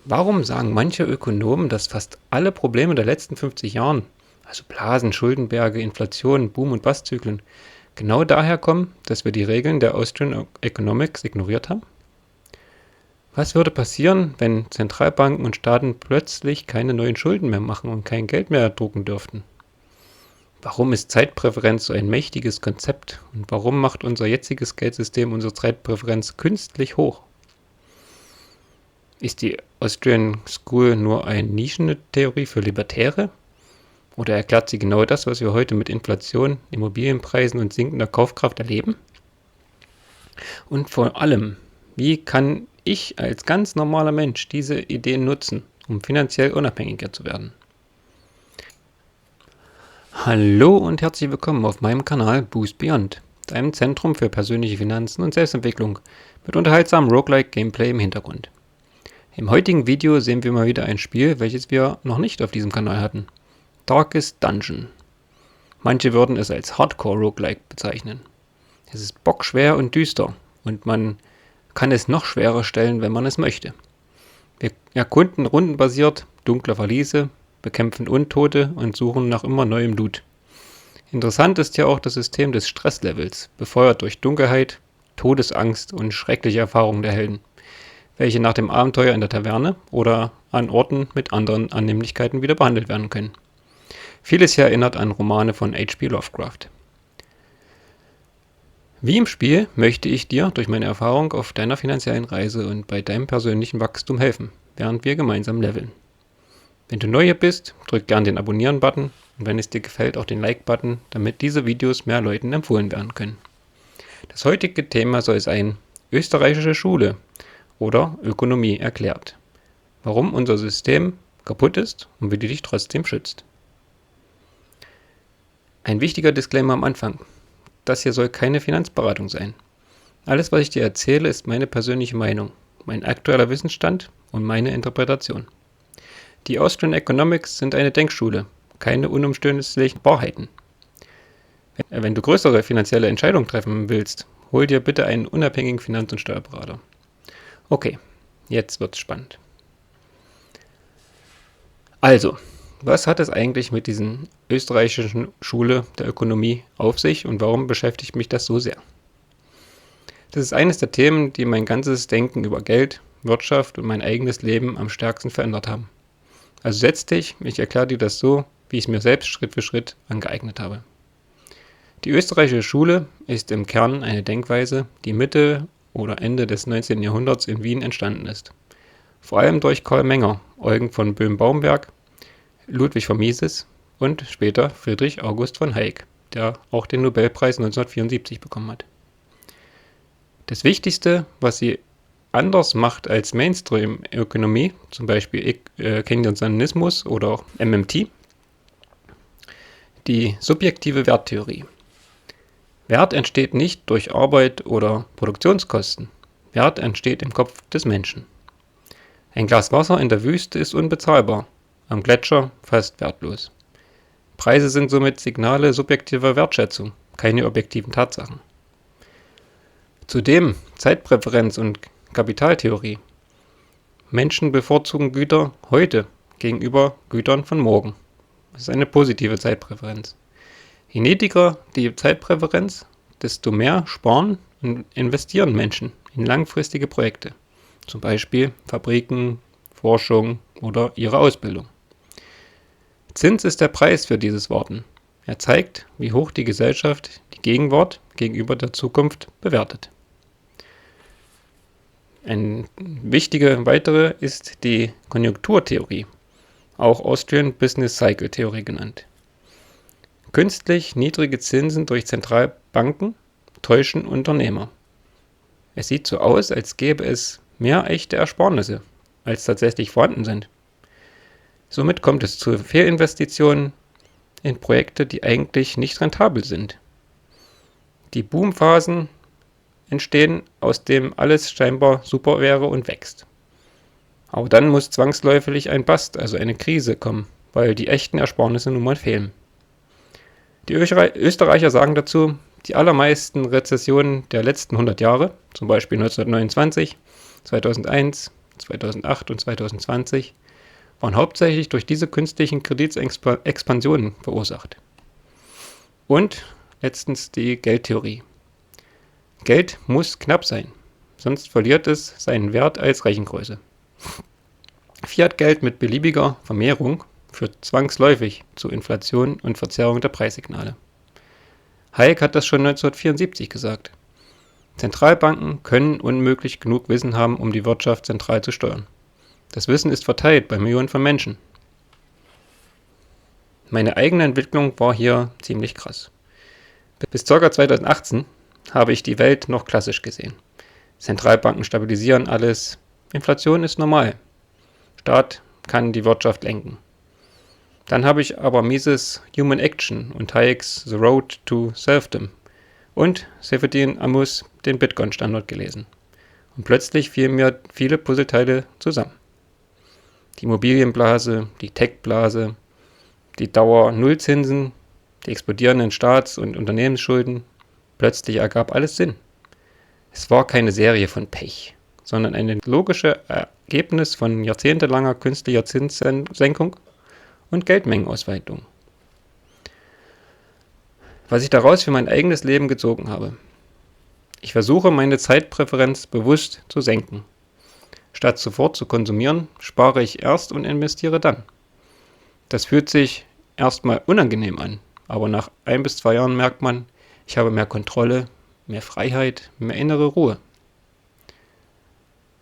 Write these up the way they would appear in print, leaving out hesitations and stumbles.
Warum sagen manche Ökonomen, dass fast alle Probleme der letzten 50 Jahren, also Blasen, Schuldenberge, Inflation, Boom- und Bastzyklen, genau daher kommen, dass wir die Regeln der Austrian Economics ignoriert haben? Was würde passieren, wenn Zentralbanken und Staaten plötzlich keine neuen Schulden mehr machen und kein Geld mehr drucken dürften? Warum ist Zeitpräferenz so ein mächtiges Konzept und warum macht unser jetziges Geldsystem unsere Zeitpräferenz künstlich hoch? Ist die Austrian School nur eine Nischentheorie für Libertäre? Oder erklärt sie genau das, was wir heute mit Inflation, Immobilienpreisen und sinkender Kaufkraft erleben? Und vor allem, wie kann ich als ganz normaler Mensch diese Ideen nutzen, um finanziell unabhängiger zu werden? Hallo und herzlich willkommen auf meinem Kanal Boost Beyond, deinem Zentrum für persönliche Finanzen und Selbstentwicklung mit unterhaltsamem Roguelike-Gameplay im Hintergrund. Im heutigen Video sehen wir mal wieder ein Spiel, welches wir noch nicht auf diesem Kanal hatten. Darkest Dungeon. Manche würden es als Hardcore-Roguelike bezeichnen. Es ist bockschwer und düster und man kann es noch schwerer stellen, wenn man es möchte. Wir erkunden rundenbasiert dunkle Verliese, bekämpfen Untote und suchen nach immer neuem Loot. Interessant ist ja auch das System des Stresslevels, befeuert durch Dunkelheit, Todesangst und schreckliche Erfahrungen der Helden, welche nach dem Abenteuer in der Taverne oder an Orten mit anderen Annehmlichkeiten wieder behandelt werden können. Vieles hier erinnert an Romane von H.P. Lovecraft. Wie im Spiel möchte ich dir durch meine Erfahrung auf deiner finanziellen Reise und bei deinem persönlichen Wachstum helfen, während wir gemeinsam leveln. Wenn du neu hier bist, drück gern den Abonnieren-Button und wenn es dir gefällt, auch den Like-Button, damit diese Videos mehr Leuten empfohlen werden können. Das heutige Thema soll sein österreichische Schule oder Ökonomie erklärt. Warum unser System kaputt ist und wie du dich trotzdem schützt. Ein wichtiger Disclaimer am Anfang. Das hier soll keine Finanzberatung sein. Alles, was ich dir erzähle, ist meine persönliche Meinung, mein aktueller Wissensstand und meine Interpretation. Die Austrian Economics sind eine Denkschule, keine unumstößlichen Wahrheiten. Wenn du größere finanzielle Entscheidungen treffen willst, hol dir bitte einen unabhängigen Finanz- und Steuerberater. Okay, jetzt wird's spannend. Also, was hat es eigentlich mit diesen österreichischen Schule der Ökonomie auf sich und warum beschäftigt mich das so sehr? Das ist eines der Themen, die mein ganzes Denken über Geld, Wirtschaft und mein eigenes Leben am stärksten verändert haben. Also setz dich, ich erkläre dir das so, wie ich es mir selbst Schritt für Schritt angeeignet habe. Die österreichische Schule ist im Kern eine Denkweise, die Mitte oder Ende des 19. Jahrhunderts in Wien entstanden ist. Vor allem durch Karl Menger, Eugen von Böhm-Baumberg, Ludwig von Mises und später Friedrich August von Hayek, der auch den Nobelpreis 1974 bekommen hat. Das Wichtigste, was sie anders macht als Mainstream-Ökonomie, zum Beispiel Keynesianismus oder auch MMT, die subjektive Werttheorie. Wert entsteht nicht durch Arbeit oder Produktionskosten. Wert entsteht im Kopf des Menschen. Ein Glas Wasser in der Wüste ist unbezahlbar, am Gletscher fast wertlos. Preise sind somit Signale subjektiver Wertschätzung, keine objektiven Tatsachen. Zudem Zeitpräferenz und Kapitaltheorie. Menschen bevorzugen Güter heute gegenüber Gütern von morgen. Das ist eine positive Zeitpräferenz. Je niedriger die Zeitpräferenz, desto mehr sparen und investieren Menschen in langfristige Projekte. Zum Beispiel Fabriken, Forschung oder ihre Ausbildung. Zins ist der Preis für dieses Warten. Er zeigt, wie hoch die Gesellschaft die Gegenwart gegenüber der Zukunft bewertet. Eine wichtige weitere ist die Konjunkturtheorie, auch Austrian Business Cycle Theorie genannt. Künstlich niedrige Zinsen durch Zentralbanken täuschen Unternehmer. Es sieht so aus, als gäbe es mehr echte Ersparnisse, als tatsächlich vorhanden sind. Somit kommt es zu Fehlinvestitionen in Projekte, die eigentlich nicht rentabel sind. Die Boomphasen entstehen, aus dem alles scheinbar super wäre und wächst. Aber dann muss zwangsläufig ein Bust, also eine Krise, kommen, weil die echten Ersparnisse nun mal fehlen. Die Österreicher sagen dazu, die allermeisten Rezessionen der letzten 100 Jahre, zum Beispiel 1929, 2001, 2008 und 2020, waren hauptsächlich durch diese künstlichen Kreditexpansionen verursacht. Und letztens die Geldtheorie. Geld muss knapp sein, sonst verliert es seinen Wert als Rechengröße. Fiat-Geld mit beliebiger Vermehrung führt zwangsläufig zu Inflation und Verzerrung der Preissignale. Hayek hat das schon 1974 gesagt. Zentralbanken können unmöglich genug Wissen haben, um die Wirtschaft zentral zu steuern. Das Wissen ist verteilt bei Millionen von Menschen. Meine eigene Entwicklung war hier ziemlich krass. Bis ca. 2018 habe ich die Welt noch klassisch gesehen. Zentralbanken stabilisieren alles, Inflation ist normal. Staat kann die Wirtschaft lenken. Dann habe ich aber Mises Human Action und Hayeks The Road to Serfdom und Seyfedin Ammous den Bitcoin-Standard gelesen. Und plötzlich fielen mir viele Puzzleteile zusammen. Die Immobilienblase, die Tech-Blase, die Dauer-Nullzinsen, die explodierenden Staats- und Unternehmensschulden. Plötzlich ergab alles Sinn. Es war keine Serie von Pech, sondern ein logisches Ergebnis von jahrzehntelanger künstlicher Zinssenkung und Geldmengenausweitung. Was ich daraus für mein eigenes Leben gezogen habe. Ich versuche, meine Zeitpräferenz bewusst zu senken. Statt sofort zu konsumieren, spare ich erst und investiere dann. Das fühlt sich erstmal unangenehm an, aber nach 1 bis 2 Jahren merkt man, ich habe mehr Kontrolle, mehr Freiheit, mehr innere Ruhe.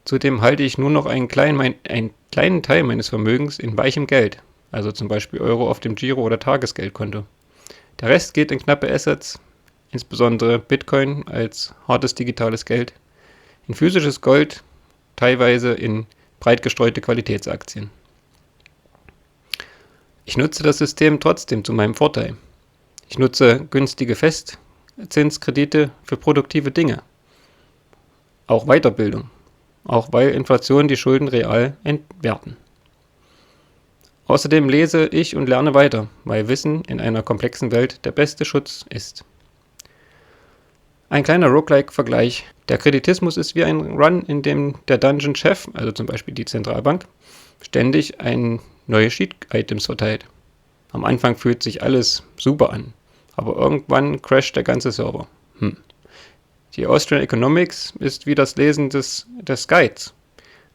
Zudem halte ich nur noch einen kleinen Teil meines Vermögens in weichem Geld, also zum Beispiel Euro auf dem Giro- oder Tagesgeldkonto. Der Rest geht in knappe Assets, insbesondere Bitcoin als hartes digitales Geld, in physisches Gold, teilweise in breit gestreute Qualitätsaktien. Ich nutze das System trotzdem zu meinem Vorteil. Ich nutze günstige Festzinskredite für produktive Dinge, auch Weiterbildung, auch weil Inflation die Schulden real entwerten. Außerdem lese ich und lerne weiter, weil Wissen in einer komplexen Welt der beste Schutz ist. Ein kleiner Roguelike-Vergleich. Der Kreditismus ist wie ein Run, in dem der Dungeon-Chef, also zum Beispiel die Zentralbank, ständig neue Cheat-Items verteilt. Am Anfang fühlt sich alles super an, aber irgendwann crasht der ganze Server. Die Austrian Economics ist wie das Lesen des Guides.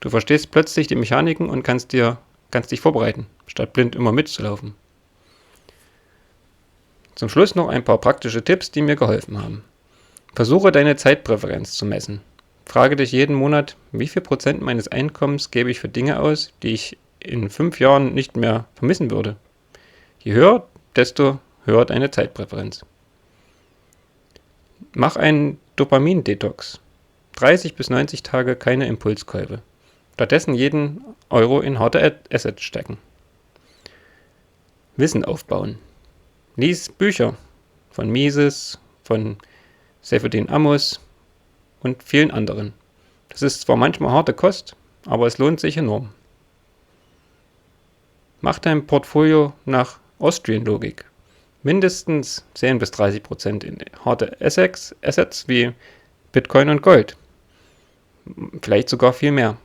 Du verstehst plötzlich die Mechaniken und kannst dich vorbereiten, statt blind immer mitzulaufen. Zum Schluss noch ein paar praktische Tipps, die mir geholfen haben. Versuche deine Zeitpräferenz zu messen. Frage dich jeden Monat, wie viel Prozent meines Einkommens gebe ich für Dinge aus, die ich in 5 Jahren nicht mehr vermissen würde. Je höher, desto höher deine Zeitpräferenz. Mach einen Dopamin-Detox. 30 bis 90 Tage keine Impulskäufe. Stattdessen jeden Euro in harte Assets stecken. Wissen aufbauen. Lies Bücher von Mises, von Seyfedin Ammous und vielen anderen. Das ist zwar manchmal harte Kost, aber es lohnt sich enorm. Mach dein Portfolio nach Austrian-Logik. Mindestens 10 bis 30% in harte Assets wie Bitcoin und Gold. Vielleicht sogar viel mehr.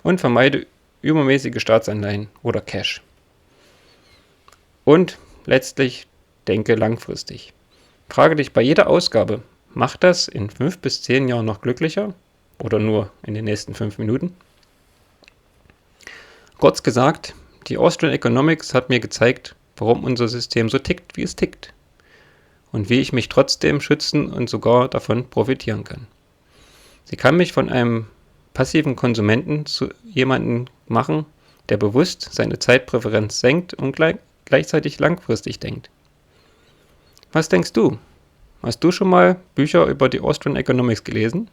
Und vermeide übermäßige Staatsanleihen oder Cash. Und letztlich denke langfristig. Frage dich bei jeder Ausgabe, macht das in 5 bis 10 Jahren noch glücklicher oder nur in den nächsten 5 Minuten? Kurz gesagt, die Austrian Economics hat mir gezeigt, warum unser System so tickt, wie es tickt. Und wie ich mich trotzdem schützen und sogar davon profitieren kann. Sie kann mich von einem passiven Konsumenten zu jemandem machen, der bewusst seine Zeitpräferenz senkt und gleichzeitig langfristig denkt. Was denkst du? Hast du schon mal Bücher über die Austrian Economics gelesen?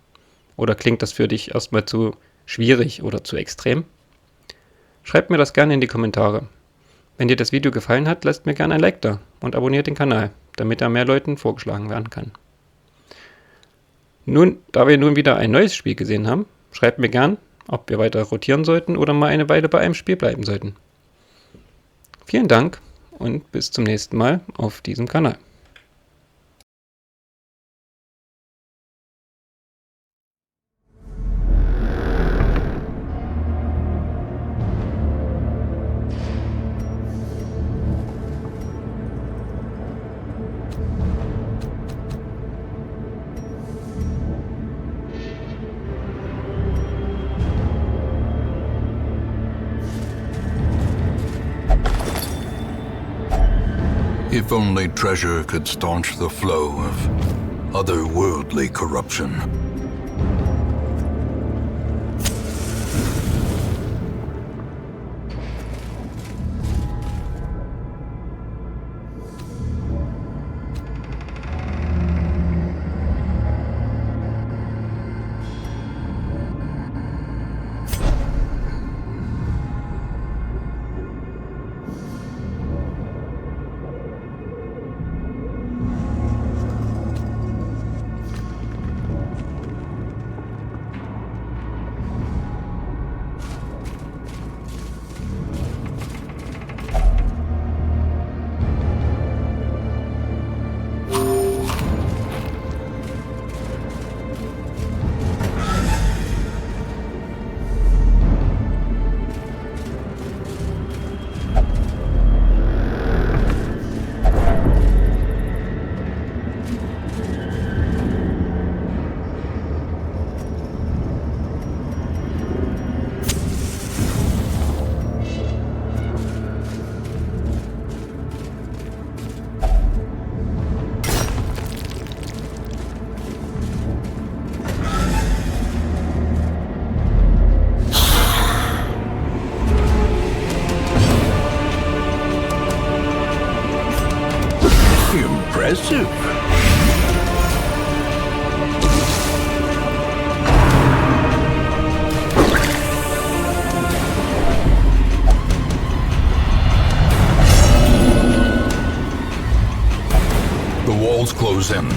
Oder klingt das für dich erstmal zu schwierig oder zu extrem? Schreib mir das gerne in die Kommentare. Wenn dir das Video gefallen hat, lasst mir gerne ein Like da und abonniert den Kanal, damit er mehr Leuten vorgeschlagen werden kann. Da wir nun wieder ein neues Spiel gesehen haben, schreibt mir gern, ob wir weiter rotieren sollten oder mal eine Weile bei einem Spiel bleiben sollten. Vielen Dank und bis zum nächsten Mal auf diesem Kanal. If only treasure could staunch the flow of otherworldly corruption. Impressive. The walls close in.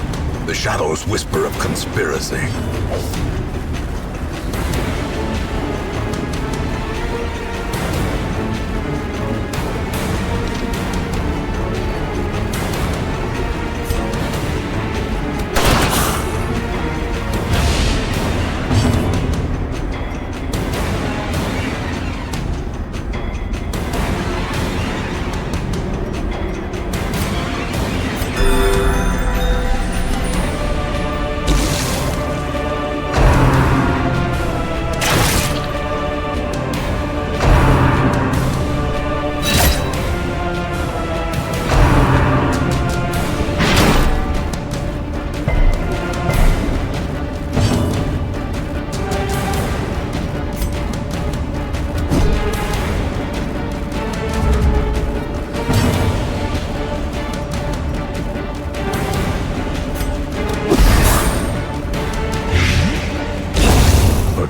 The shadows whisper of conspiracy.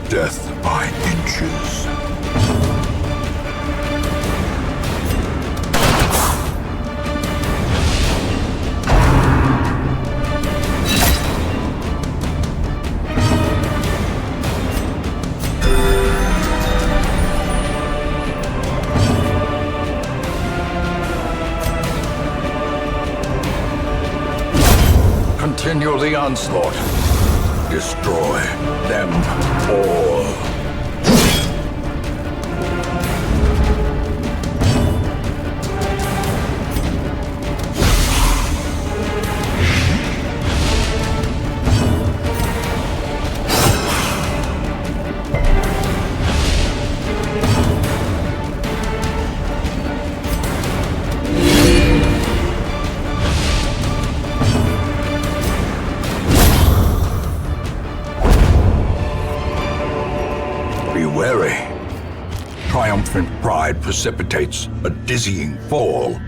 Death by inches. Continue the onslaught. Destroy them all. Be wary. Triumphant pride precipitates a dizzying fall.